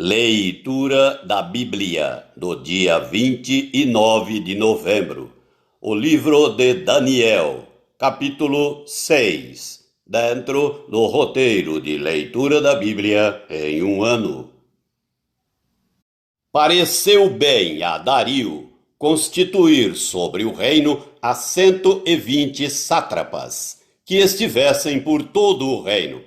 Leitura da Bíblia, do dia 29 de novembro. O livro de Daniel, capítulo 6, dentro do roteiro de leitura da Bíblia em um ano. Pareceu bem a Dario constituir sobre o reino a 120 sátrapas, que estivessem por todo o reino,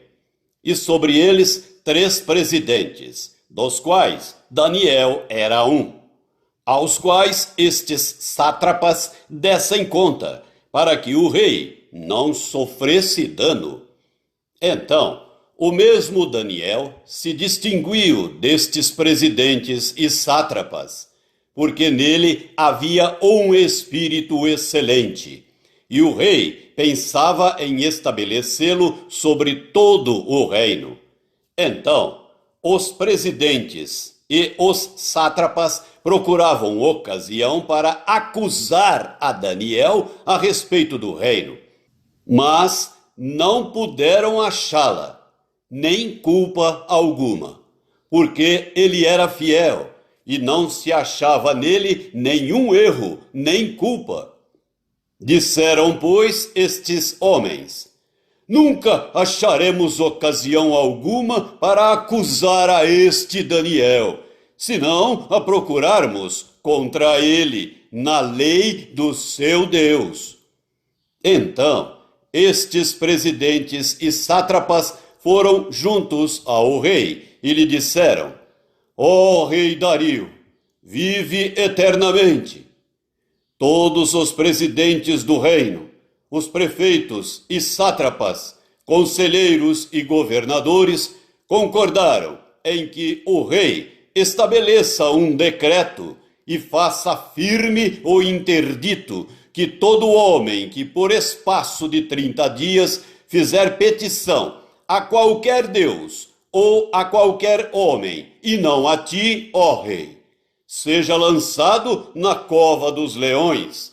e sobre eles 3 presidentes, dos quais Daniel era um, aos quais estes sátrapas dessem conta, para que o rei não sofresse dano. Então, o mesmo Daniel se distinguiu destes presidentes e sátrapas, porque nele havia um espírito excelente, e o rei pensava em estabelecê-lo sobre todo o reino. Então, os presidentes e os sátrapas procuravam ocasião para acusar a Daniel a respeito do reino, mas não puderam achá-la, nem culpa alguma, porque ele era fiel e não se achava nele nenhum erro, nem culpa. Disseram, pois, estes homens: nunca acharemos ocasião alguma para acusar a este Daniel, senão a procurarmos contra ele na lei do seu Deus. Então, estes presidentes e sátrapas foram juntos ao rei e lhe disseram: ó rei Dario, vive eternamente. Todos os presidentes do reino, os prefeitos e sátrapas, conselheiros e governadores concordaram em que o rei estabeleça um decreto e faça firme o interdito que todo homem que por espaço de 30 dias fizer petição a qualquer Deus ou a qualquer homem, e não a ti, ó rei, seja lançado na cova dos leões.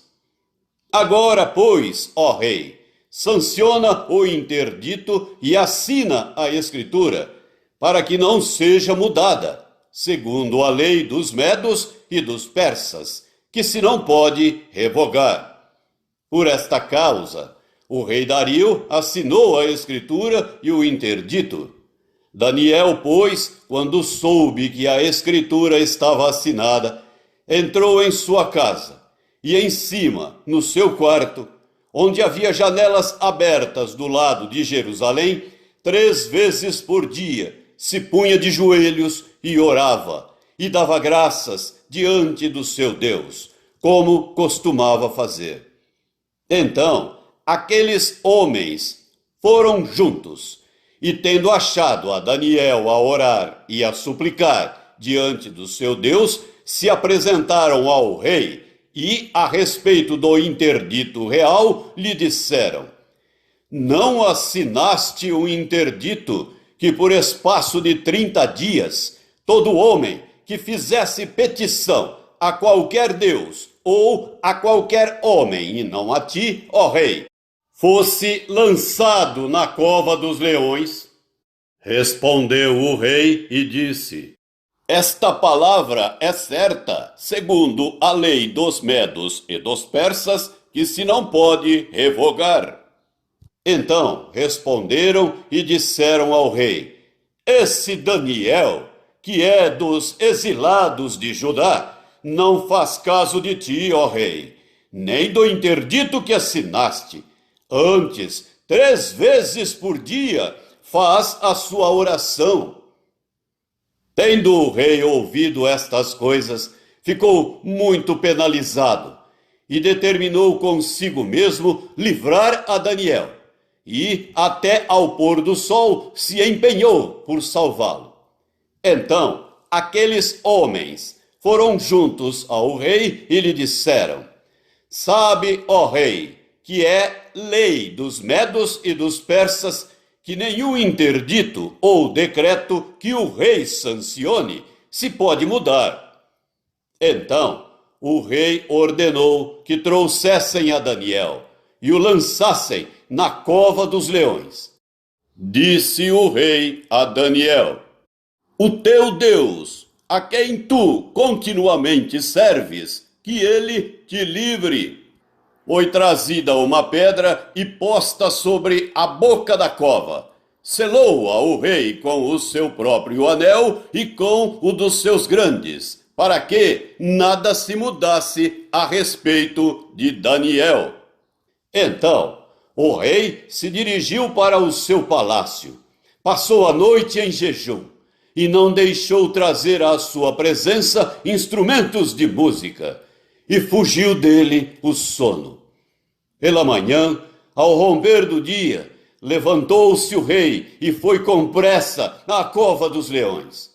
Agora, pois, ó rei, sanciona o interdito e assina a escritura, para que não seja mudada, segundo a lei dos medos e dos persas, que se não pode revogar. Por esta causa, o rei Dario assinou a escritura e o interdito. Daniel, pois, quando soube que a escritura estava assinada, entrou em sua casa, e em cima, no seu quarto, onde havia janelas abertas do lado de Jerusalém, 3 vezes por dia se punha de joelhos e orava, e dava graças diante do seu Deus, como costumava fazer. Então, aqueles homens foram juntos, e tendo achado a Daniel a orar e a suplicar diante do seu Deus, se apresentaram ao rei e, a respeito do interdito real, lhe disseram: não assinaste um interdito que por espaço de 30 dias todo homem que fizesse petição a qualquer Deus ou a qualquer homem, e não a ti, ó rei, fosse lançado na cova dos leões? Respondeu o rei e disse: esta palavra é certa, segundo a lei dos medos e dos persas, que se não pode revogar. Então responderam e disseram ao rei: esse Daniel, que é dos exilados de Judá, não faz caso de ti, ó rei, nem do interdito que assinaste. Antes, 3 vezes por dia, faz a sua oração. Tendo o rei ouvido estas coisas, ficou muito penalizado e determinou consigo mesmo livrar a Daniel, e até ao pôr do sol se empenhou por salvá-lo. Então, aqueles homens foram juntos ao rei e lhe disseram: sabe, ó rei, que é lei dos medos e dos persas que nenhum interdito ou decreto que o rei sancione se pode mudar. Então, o rei ordenou que trouxessem a Daniel e o lançassem na cova dos leões. Disse o rei a Daniel: o teu Deus, a quem tu continuamente serves, que ele te livre. Foi trazida uma pedra e posta sobre a boca da cova. Selou-a o rei com o seu próprio anel e com o dos seus grandes, para que nada se mudasse a respeito de Daniel. Então, o rei se dirigiu para o seu palácio, passou a noite em jejum e não deixou trazer à sua presença instrumentos de música, e fugiu dele o sono. Pela manhã, ao romper do dia, levantou-se o rei e foi com pressa à cova dos leões.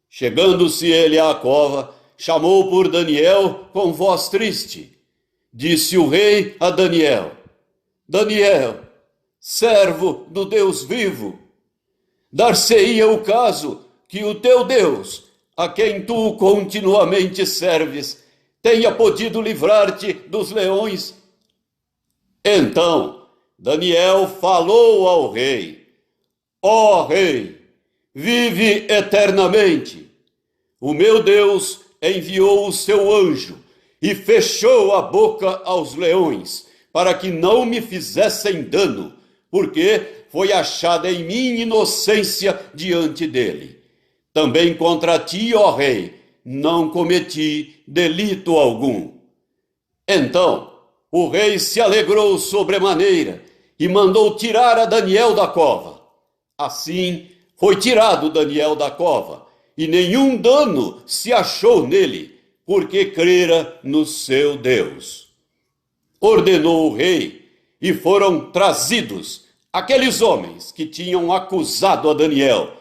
Chegando-se ele à cova, chamou por Daniel com voz triste. Disse o rei a Daniel: Daniel, servo do Deus vivo, dar-se-ia o caso que o teu Deus, a quem tu continuamente serves, tenha podido livrar-te dos leões. Então Daniel falou ao rei: Ó rei, vive eternamente. O meu Deus enviou o seu anjo e fechou a boca aos leões, para que não me fizessem dano, porque foi achada em mim inocência diante dele. Também contra ti, ó rei, não cometi delito algum. Então o rei se alegrou sobremaneira e mandou tirar a Daniel da cova. Assim foi tirado Daniel da cova, e nenhum dano se achou nele, porque crera no seu Deus. Ordenou o rei, e foram trazidos aqueles homens que tinham acusado a Daniel,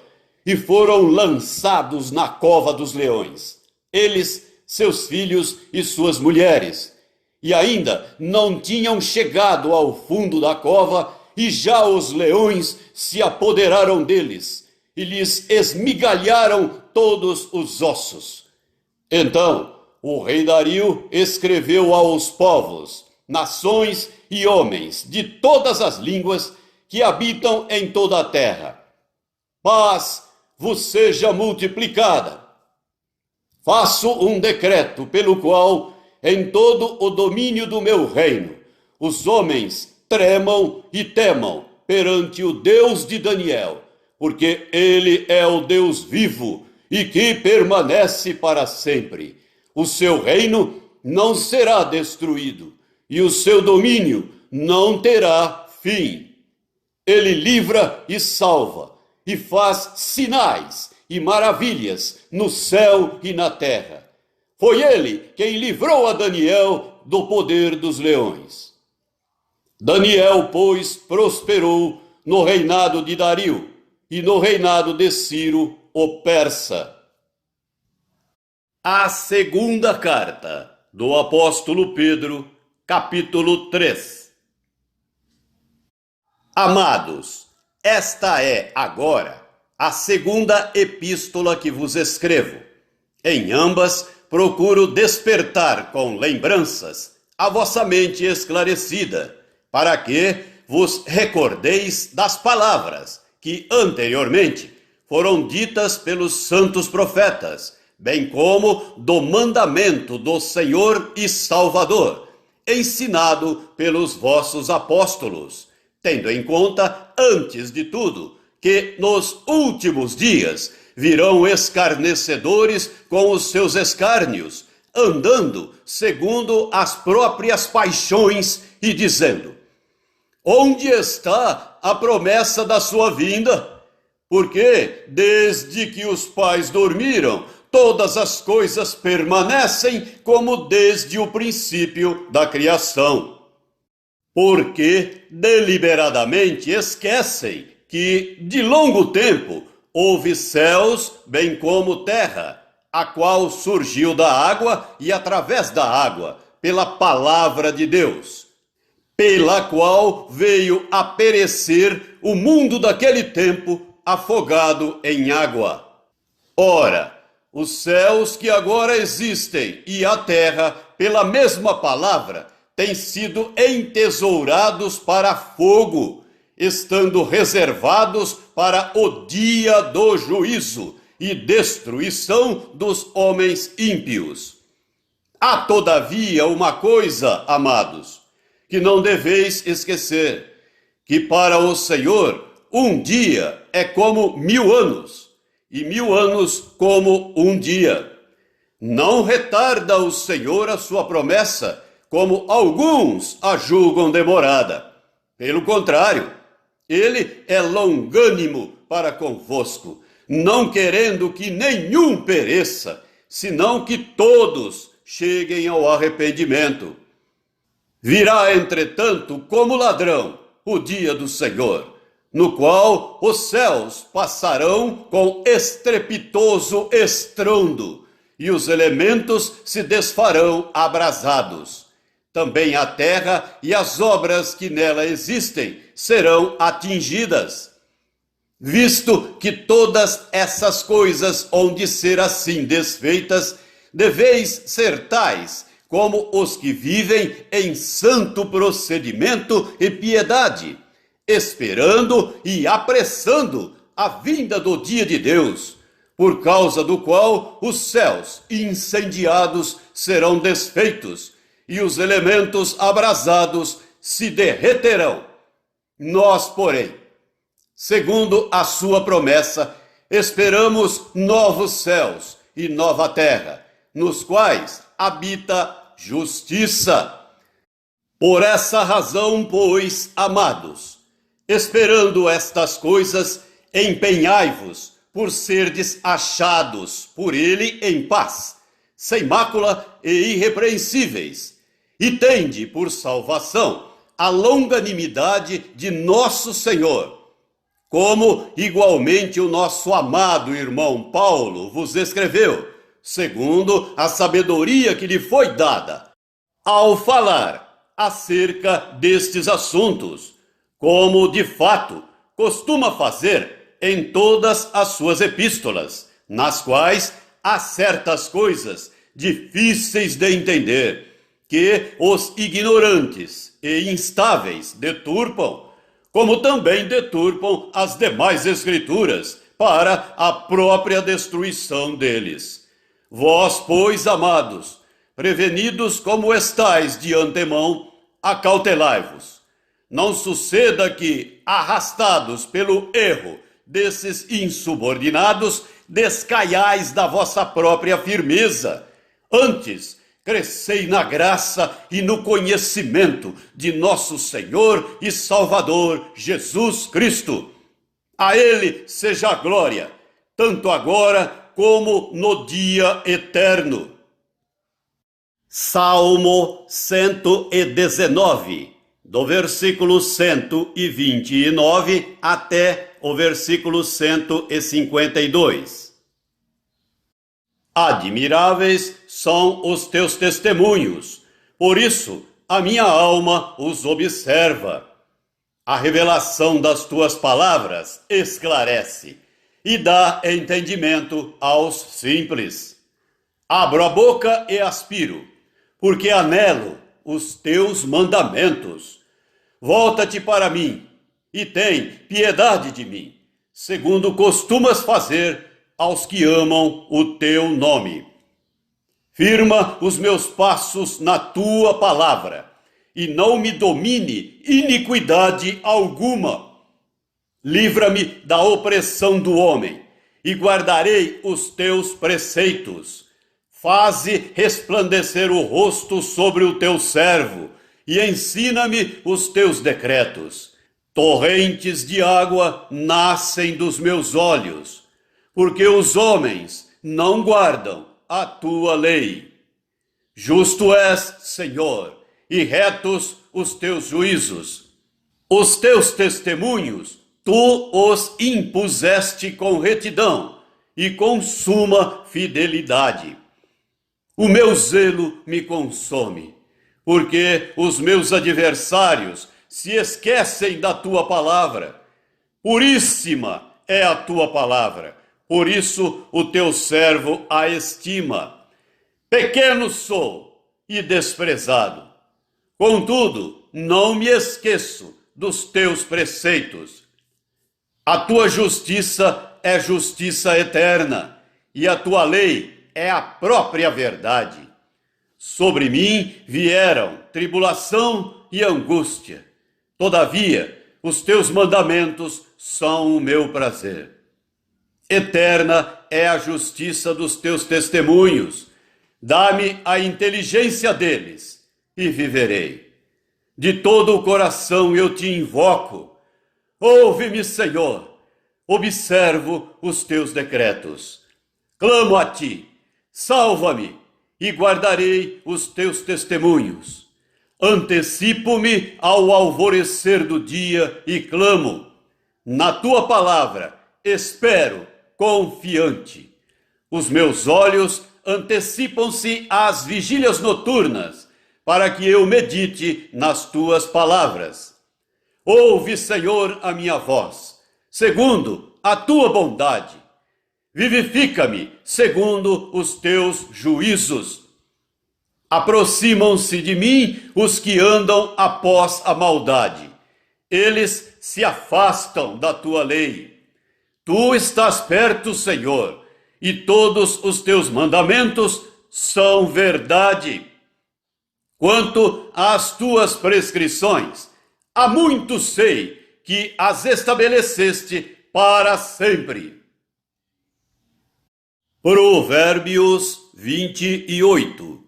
e foram lançados na cova dos leões, eles, seus filhos e suas mulheres. E ainda não tinham chegado ao fundo da cova, e já os leões se apoderaram deles, e lhes esmigalharam todos os ossos. Então o rei Dario escreveu aos povos, nações e homens de todas as línguas que habitam em toda a terra: paz vos seja multiplicada. Faço um decreto pelo qual, em todo o domínio do meu reino, os homens tremam e temam perante o Deus de Daniel, porque ele é o Deus vivo e que permanece para sempre. O seu reino não será destruído, e o seu domínio não terá fim. Ele livra e salva, e faz sinais e maravilhas no céu e na terra. Foi ele quem livrou a Daniel do poder dos leões. Daniel, pois, prosperou no reinado de Dario e no reinado de Ciro, o persa. A segunda carta do apóstolo Pedro, capítulo 3. Amados, esta é agora a segunda epístola que vos escrevo. Em ambas procuro despertar com lembranças a vossa mente esclarecida, para que vos recordeis das palavras que anteriormente foram ditas pelos santos profetas, bem como do mandamento do Senhor e Salvador, ensinado pelos vossos apóstolos, tendo em conta, antes de tudo, que nos últimos dias virão escarnecedores com os seus escárnios, andando segundo as próprias paixões e dizendo: onde está a promessa da sua vinda? Porque desde que os pais dormiram, todas as coisas permanecem como desde o princípio da criação. Porque deliberadamente esquecem que de longo tempo houve céus bem como terra, a qual surgiu da água e através da água, pela palavra de Deus, pela qual veio a perecer o mundo daquele tempo afogado em água. Ora, os céus que agora existem e a terra, pela mesma palavra, têm sido entesourados para fogo, estando reservados para o dia do juízo, e destruição dos homens ímpios. Há, todavia, uma coisa, amados, que não deveis esquecer, que para o Senhor um dia é como 1000 anos, e 1000 anos como um dia. Não retarda o Senhor a sua promessa, como alguns a julgam demorada. Pelo contrário, ele é longânimo para convosco, não querendo que nenhum pereça, senão que todos cheguem ao arrependimento. Virá, entretanto, como ladrão o dia do Senhor, no qual os céus passarão com estrepitoso estrondo, e os elementos se desfarão abrasados. Também a terra e as obras que nela existem serão atingidas. Visto que todas essas coisas hão de ser assim desfeitas, deveis ser tais como os que vivem em santo procedimento e piedade, esperando e apressando a vinda do dia de Deus, por causa do qual os céus incendiados serão desfeitos e os elementos abrasados se derreterão. Nós, porém, segundo a sua promessa, esperamos novos céus e nova terra, nos quais habita justiça. Por essa razão, pois, amados, esperando estas coisas, empenhai-vos por serdes achados por ele em paz, sem mácula e irrepreensíveis, e tende por salvação a longanimidade de nosso Senhor, como igualmente o nosso amado irmão Paulo vos escreveu, segundo a sabedoria que lhe foi dada, ao falar acerca destes assuntos, como de fato costuma fazer em todas as suas epístolas, nas quais há certas coisas difíceis de entender, que os ignorantes e instáveis deturpam, como também deturpam as demais escrituras, para a própria destruição deles. Vós, pois, amados, prevenidos como estáis de antemão, acautelai-vos. Não suceda que, arrastados pelo erro desses insubordinados, descaiais da vossa própria firmeza. Antes, crescei na graça e no conhecimento de nosso Senhor e Salvador Jesus Cristo. A Ele seja a glória, tanto agora como no dia eterno. Salmo 119, do versículo 129 até o versículo 152. Admiráveis são os teus testemunhos, por isso a minha alma os observa. A revelação das tuas palavras esclarece e dá entendimento aos simples. Abro a boca e aspiro, porque anelo os teus mandamentos. Volta-te para mim e tem piedade de mim, segundo costumas fazer aos que amam o teu nome. Firma os meus passos na tua palavra, e não me domine iniquidade alguma. Livra-me da opressão do homem, e guardarei os teus preceitos. Faze resplandecer o rosto sobre o teu servo, e ensina-me os teus decretos. Torrentes de água nascem dos meus olhos, porque os homens não guardam a tua lei. Justo és, Senhor, e retos os teus juízos. Os teus testemunhos, tu os impuseste com retidão e com suma fidelidade. O meu zelo me consome, porque os meus adversários se esquecem da tua palavra. Puríssima é a tua palavra, por isso o teu servo a estima. Pequeno sou e desprezado, contudo não me esqueço dos teus preceitos. A tua justiça é justiça eterna, e a tua lei é a própria verdade. Sobre mim vieram tribulação e angústia. Todavia, os teus mandamentos são o meu prazer. Eterna é a justiça dos teus testemunhos. Dá-me a inteligência deles, e viverei. De todo o coração eu te invoco. Ouve-me, Senhor. Observo os teus decretos. Clamo a ti. Salva-me, e guardarei os teus testemunhos. Antecipo-me ao alvorecer do dia e clamo. Na tua palavra espero confiante. Os meus olhos antecipam-se às vigílias noturnas, para que eu medite nas tuas palavras. Ouve, Senhor, a minha voz, segundo a tua bondade. Vivifica-me segundo os teus juízos. Aproximam-se de mim os que andam após a maldade. Eles se afastam da tua lei. Tu estás perto, Senhor, e todos os teus mandamentos são verdade. Quanto às tuas prescrições, há muito sei que as estabeleceste para sempre. Provérbios 28,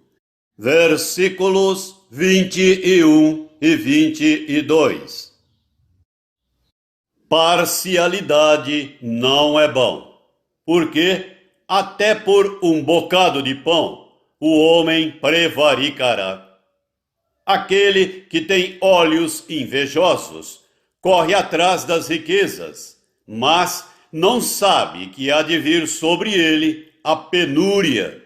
versículos 21 e 22. Parcialidade não é bom, porque até por um bocado de pão o homem prevaricará. Aquele que tem olhos invejosos corre atrás das riquezas, mas não sabe que há de vir sobre ele a penúria.